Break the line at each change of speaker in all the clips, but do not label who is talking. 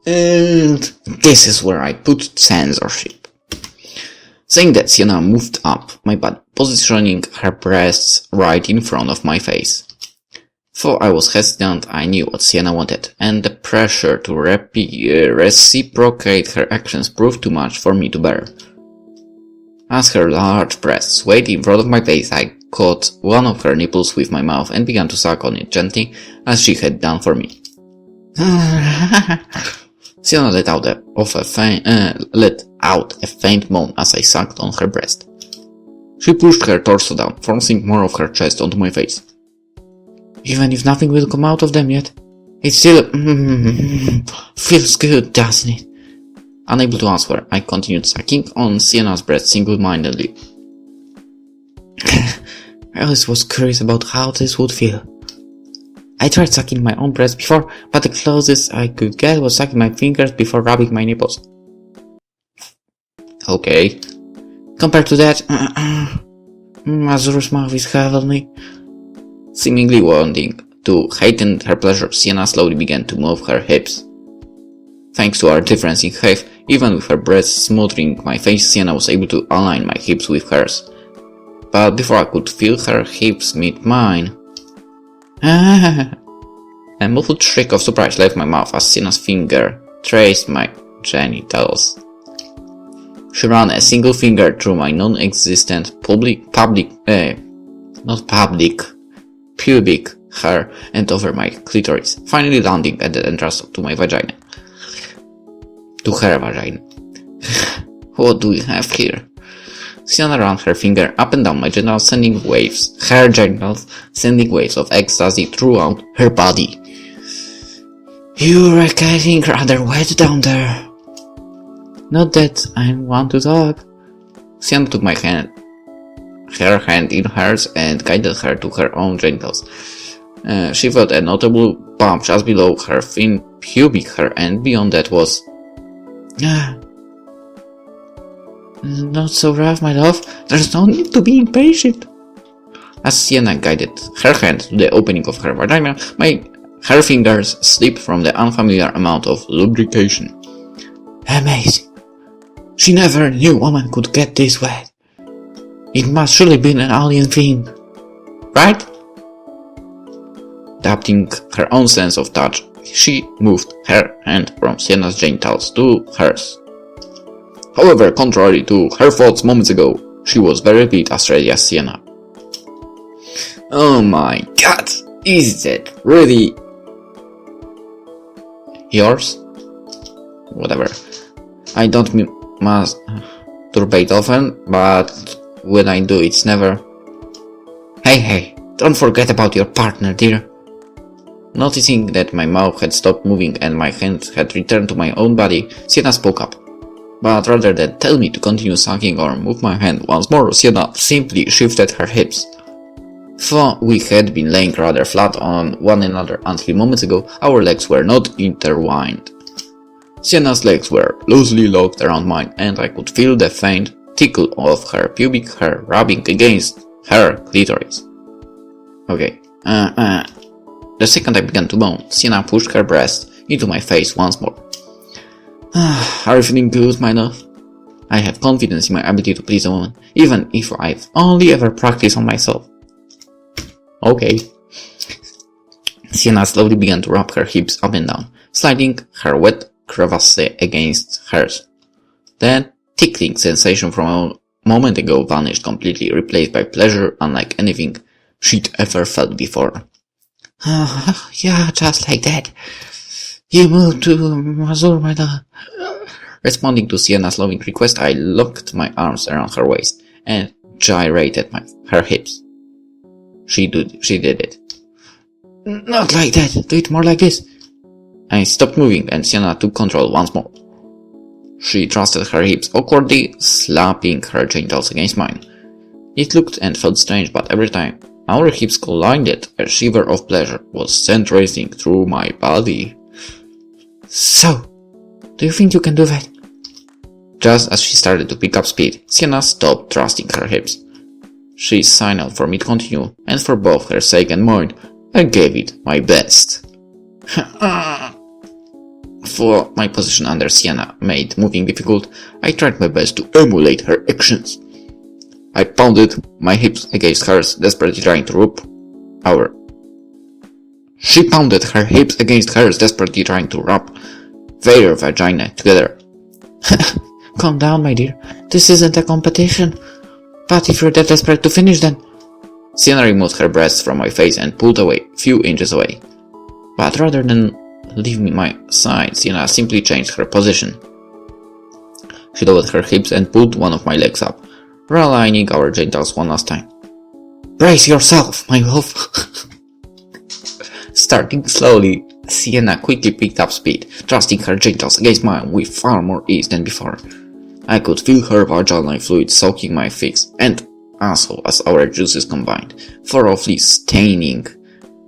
And this is where I put censorship. Saying that, Sienna moved up my body, positioning her breasts right in front of my face. Though I was hesitant, I knew what Sienna wanted, and the pressure to reciprocate her actions proved too much for me to bear. As her large breasts swayed in front of my face, I caught one of her nipples with my mouth and began to suck on it gently, as she had done for me. Sienna let out a faint moan as I sucked on her breast. She pushed her torso down, forcing more of her chest onto my face. Even if nothing will come out of them yet, it still feels good, doesn't it? Unable to answer, I continued sucking on Sienna's breast single-mindedly. I always was curious about how this would feel. I tried sucking my own breast before, but the closest I could get was sucking my fingers before rubbing my nipples. Okay. Compared to that, Mazur's mouth is heavenly. Seemingly wanting to heighten her pleasure, Sienna slowly began to move her hips. Thanks to our difference in height, even with her breasts smothering my face, Sienna was able to align my hips with hers. But before I could feel her hips meet mine, a muffled shriek of surprise left my mouth as Sienna's finger traced my genitals. She ran a single finger through my non-existent pubic hair and over my clitoris, finally landing at the entrance to my vagina. To her vagina. What do we have here? Sienna ran her finger up and down my genitals, sending waves of ecstasy throughout her body. You're getting rather wet down there. Not that I want to talk. Sienna took her hand in hers and guided her to her own genitals. She felt a notable bump just below her thin pubic hair, and beyond that was... Not so rough, my love. There's no need to be impatient. As Sienna guided her hand to the opening of her vagina, her fingers slipped from the unfamiliar amount of lubrication. Amazing. She never knew woman could get this wet. It must surely been an alien thing. Right? Adapting her own sense of touch, she moved her hand from Sienna's genitals to hers. However, contrary to her thoughts moments ago, she was very bit as ready as Sienna. Oh my god, is that really yours? Whatever. I don't masturbate often, but when I do, it's never... Hey, don't forget about your partner, dear. Noticing that my mouth had stopped moving and my hand had returned to my own body, Sienna spoke up. But rather than tell me to continue sucking or move my hand once more, Sienna simply shifted her hips. Though we had been laying rather flat on one another until moments ago, our legs were not intertwined. Sienna's legs were loosely locked around mine, and I could feel the faint tickle of her pubic hair rubbing against her clitoris. Okay, the second I began to moan, Sienna pushed her breast into my face once more. Are you feeling good, my love? I have confidence in my ability to please a woman, even if I've only ever practiced on myself. Okay. Sienna slowly began to rub her hips up and down, sliding her wet crevasse against hers. The tickling sensation from a moment ago vanished completely, replaced by pleasure unlike anything she'd ever felt before. Yeah, just like that. You moved to Mazur, my love. Responding to Sienna's loving request, I locked my arms around her waist and gyrated her hips. She did it. Not like that. Do it more like this. I stopped moving and Sienna took control once more. She thrusted her hips awkwardly, slapping her genitals against mine. It looked and felt strange, but every time our hips collided, a shiver of pleasure was sent racing through my body. So, do you think you can do that? Just as she started to pick up speed, Sienna stopped thrusting her hips. She signaled for me to continue, and for both her sake and mine, I gave it my best. for my position under Sienna made moving difficult, I tried my best to emulate her actions. I pounded my hips against hers, desperately trying to wrap She pounded her hips against hers, desperately trying to wrap their vagina together.
Calm down, my dear. This isn't a competition. But if you're that desperate to finish, then...
Sienna removed her breasts from my face and pulled away, few inches away. But rather than leave me my side, Sienna simply changed her position. She lowered her hips and pulled one of my legs up, realigning our genitals one last time.
Brace yourself, my love.
Starting slowly, Sienna quickly picked up speed, thrusting her genitals against mine with far more ease than before. I could feel her vaginal fluid soaking my face and asshole as our juices combined, thoroughly staining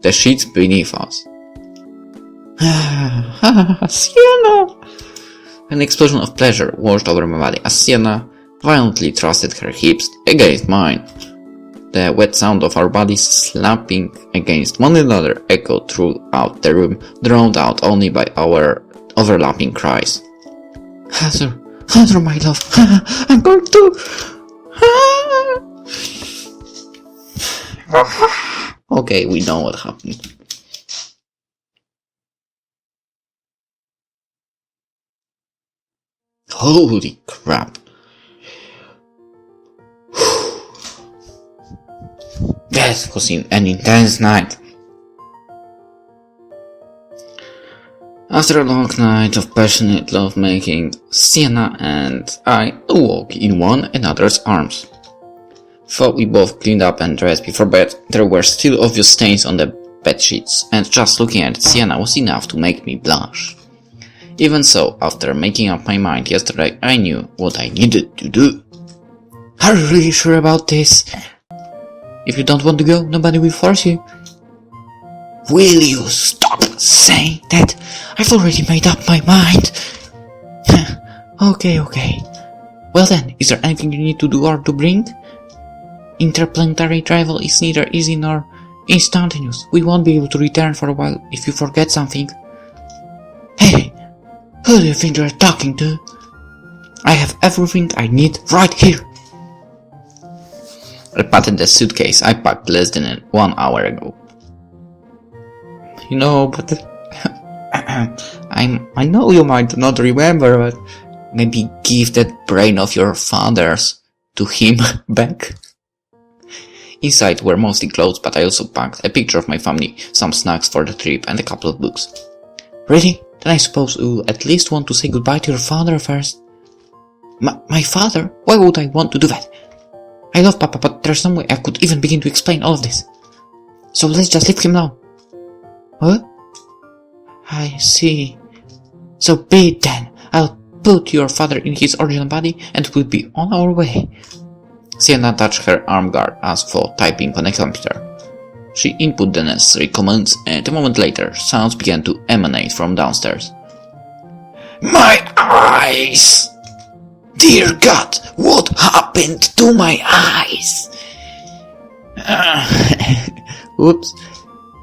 the sheets beneath us.
Sienna!
An explosion of pleasure washed over my body as Sienna violently thrusted her hips against mine. The wet sound of our bodies slapping against one another echoed throughout the room, drowned out only by our overlapping cries.
Heather, my love, I'm going to...
Okay, we know what happened. Holy crap. That was an intense night. After a long night of passionate lovemaking, Sienna and I awoke in one another's arms. Though we both cleaned up and dressed before bed, there were still obvious stains on the bedsheets, and just looking at Sienna was enough to make me blush. Even so, after making up my mind yesterday, I knew what I needed to do.
Are you really sure about this? If you don't want to go, nobody will force you. Will you stop saying that? I've already made up my mind. Okay. Well then, is there anything you need to do or to bring? Interplanetary travel is neither easy nor instantaneous. We won't be able to return for a while if you forget something. Hey, who do you think you're talking to? I have everything I need right here.
I patted the suitcase I packed less than 1 hour ago.
But I know you might not remember, but
maybe give that brain of your father's to him back. Inside were mostly clothes, but I also packed a picture of my family, some snacks for the trip, and a couple of books.
Really? Then I suppose you'll at least want to say goodbye to your father first. My father? Why would I want to do that? I love Papa, but there's no way I could even begin to explain all of this. So let's just leave him now. What? I see. So be it then. I'll put your father in his original body and we'll be on our way.
Sienna touched her arm guard as for typing on a computer. She input the necessary commands, and a moment later, sounds began to emanate from downstairs.
My eyes! Dear God, what happened to my eyes?
Oops.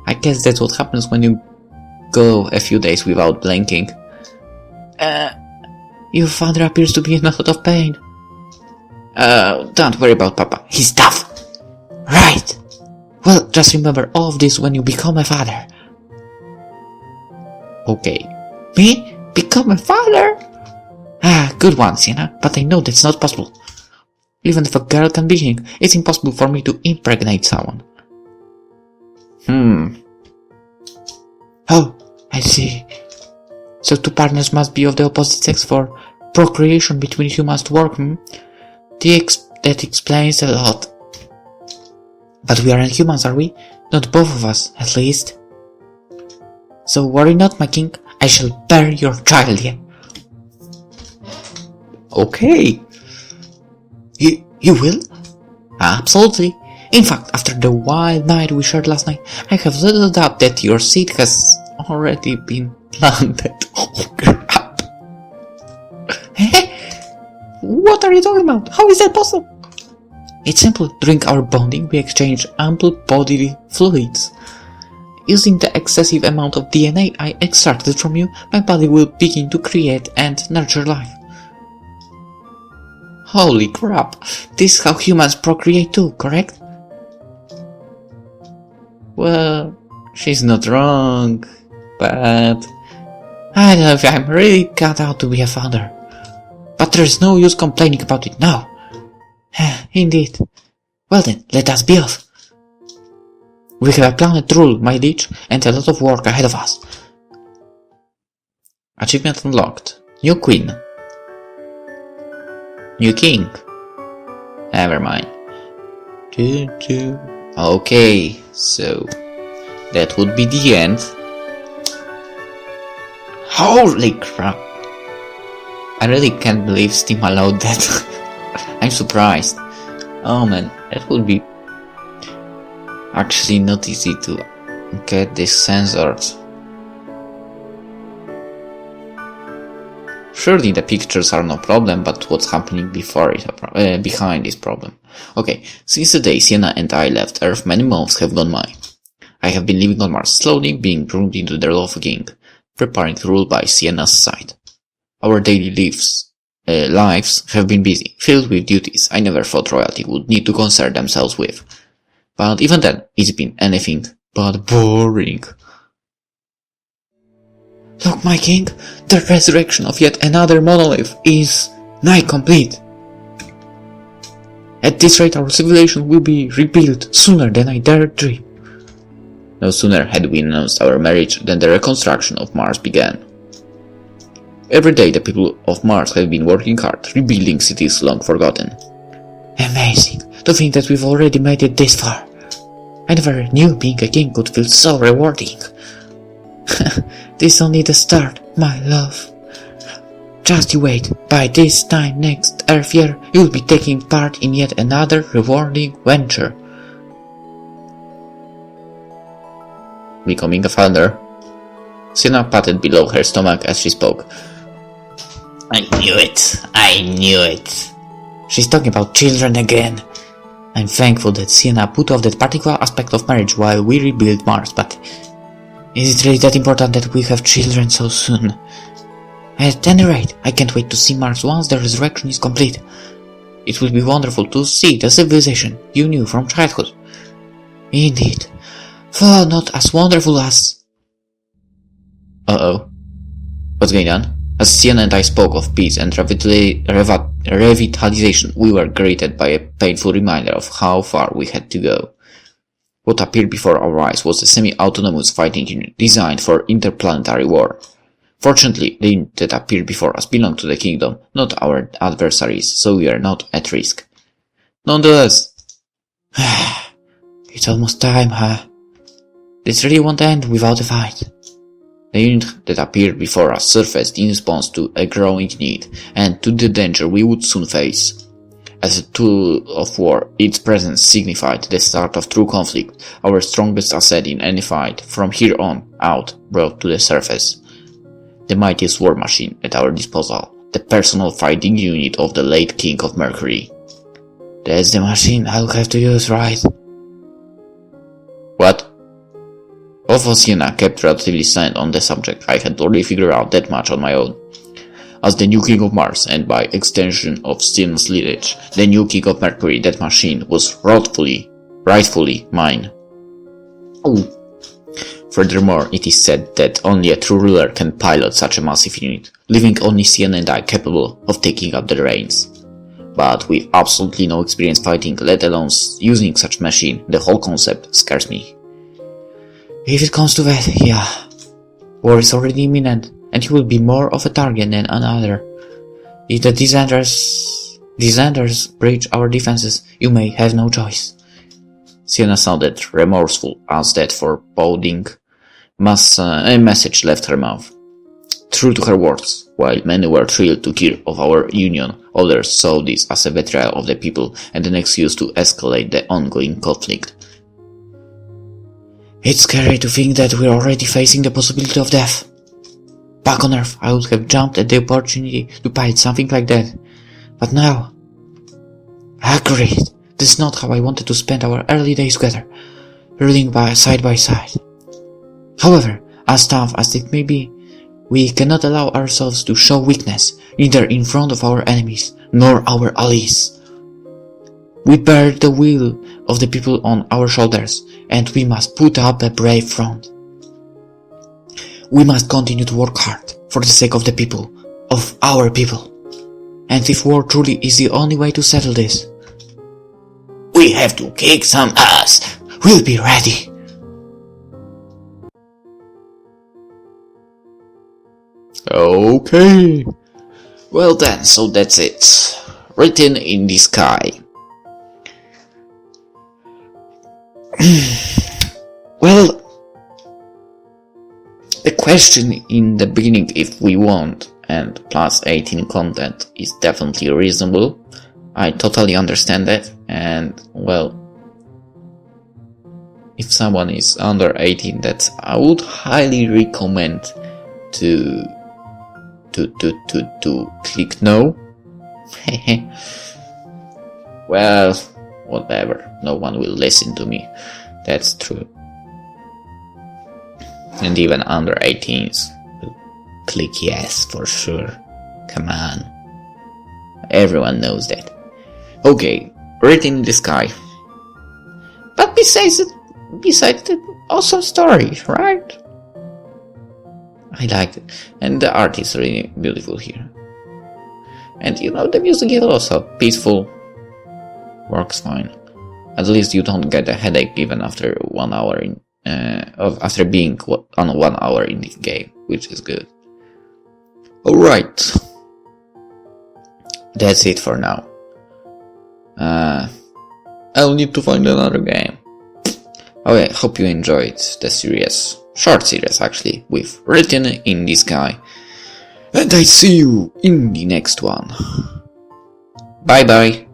I guess that's what happens when you go a few days without blinking.
Your father appears to be in a lot of pain.
Don't worry about Papa. He's tough.
Right. Well, just remember all of this when you become a father.
Okay.
Me? Become a father? Good one, Sienna, but I know that's not possible. Even if a girl can be king, it's impossible for me to impregnate someone. Oh, I see. So two partners must be of the opposite sex for procreation between humans to work, That explains a lot. But we aren't humans, are we? Not both of us, at least. So worry not, my king. I shall bear your child here.
Okay.
You will? Absolutely. In fact, after the wild night we shared last night, I have little doubt that your seed has already been planted. Oh crap. What are you talking about? How is that possible? It's simple. During our bonding, we exchange ample bodily fluids. Using the excessive amount of DNA I extracted from you, my body will begin to create and nurture life. Holy crap, this is how humans procreate too, correct?
Well, she's not wrong, but
I don't know if I'm really cut out to be a father. But there's no use complaining about it now. Indeed. Well then, let us be off. We have a planet to rule, my liege, and a lot of work ahead of us.
Achievement unlocked. New queen. New king. Never mind. Okay, so that would be the end. Holy crap! I really can't believe Steam allowed that. I'm surprised. Oh man, that would be actually not easy to get this censored. Surely the pictures are no problem, but what's happening behind is problem. Okay, since the day Sienna and I left Earth, many months have gone by. I have been living on Mars, slowly being groomed into the role of a king, preparing to rule by Sienna's side. Our daily lives have been busy, filled with duties I never thought royalty would need to concern themselves with. But even then, it's been anything but boring.
Look, my king, the resurrection of yet another monolith is nigh complete. At this rate, our civilization will be rebuilt sooner than I dared dream.
No sooner had we announced our marriage than the reconstruction of Mars began. Every day the people of Mars have been working hard, rebuilding cities long forgotten.
Amazing to think that we've already made it this far. I never knew being a king could feel so rewarding. This is only the start, my love. Just you wait, by this time next Earth year, you'll be taking part in yet another rewarding venture.
Becoming a father. Sienna patted below her stomach as she spoke.
I knew it. She's talking about children again. I'm thankful that Sienna put off that particular aspect of marriage while we rebuild Mars, but is it really that important that we have children so soon? At any rate, I can't wait to see Mars once the resurrection is complete. It will be wonderful to see the civilization you knew from childhood. Indeed, though not as wonderful as...
Uh-oh. What's going on? As Sienna and I spoke of peace and revitalization, we were greeted by a painful reminder of how far we had to go. What appeared before our eyes was a semi-autonomous fighting unit designed for interplanetary war. Fortunately, the unit that appeared before us belonged to the kingdom, not our adversaries, so we are not at risk. Nonetheless...
It's almost time, huh? This really won't end without a fight.
The unit that appeared before us surfaced in response to a growing need and to the danger we would soon face. As a tool of war, its presence signified the start of true conflict, our strongest asset in any fight, from here on out, brought to the surface. The mightiest war machine at our disposal, the personal fighting unit of the late King of Mercury.
That's the machine I'll have to use, right?
What? Although Sienna kept relatively silent on the subject, I had already figured out that much on my own. As the new King of Mars, and by extension of Sienna's lineage, the new King of Mercury, that machine was rightfully mine.
Oh.
Furthermore, it is said that only a true ruler can pilot such a massive unit, leaving only Sienna and I capable of taking up the reins. But with absolutely no experience fighting, let alone using such machine, the whole concept scares me.
If it comes to that, yeah. War is already imminent, and he will be more of a target than another. If the Descenders breach our defenses, you may have no choice.
Sienna sounded remorseful as that foreboding message left her mouth. True to her words, while many were thrilled to hear of our union, others saw this as a betrayal of the people and an excuse to escalate the ongoing conflict.
It's scary to think that we're already facing the possibility of death. Back on Earth, I would have jumped at the opportunity to pilot something like that. But now... Agreed. This is not how I wanted to spend our early days together, ruling side by side. However, as tough as it may be, we cannot allow ourselves to show weakness, neither in front of our enemies nor our allies. We bear the will of the people on our shoulders, and we must put up a brave front. We must continue to work hard for the sake of the people, of our people. And if war truly is the only way to settle this, we have to kick some ass. We'll be ready.
Okay. Well then, so that's it. Written in the sky. Well, the question in the beginning, if we want, and plus 18 content is definitely reasonable. I totally understand that, and well, if someone is under 18, that I would highly recommend to click no. Well, whatever, no one will listen to me, that's true. And even under 18s will click yes for sure. Come on, everyone knows that. Okay, written in the sky. But besides the awesome story, right? I liked it, and the art is really beautiful here. And you know, the music is also peaceful, works fine. At least you don't get a headache even after 1 hour after being on 1 hour in the game, which is good. Alright, that's it for now. I'll need to find another game. Okay, hope you enjoyed the series, short series actually, with Written in the Sky. And I see you in the next one. Bye bye.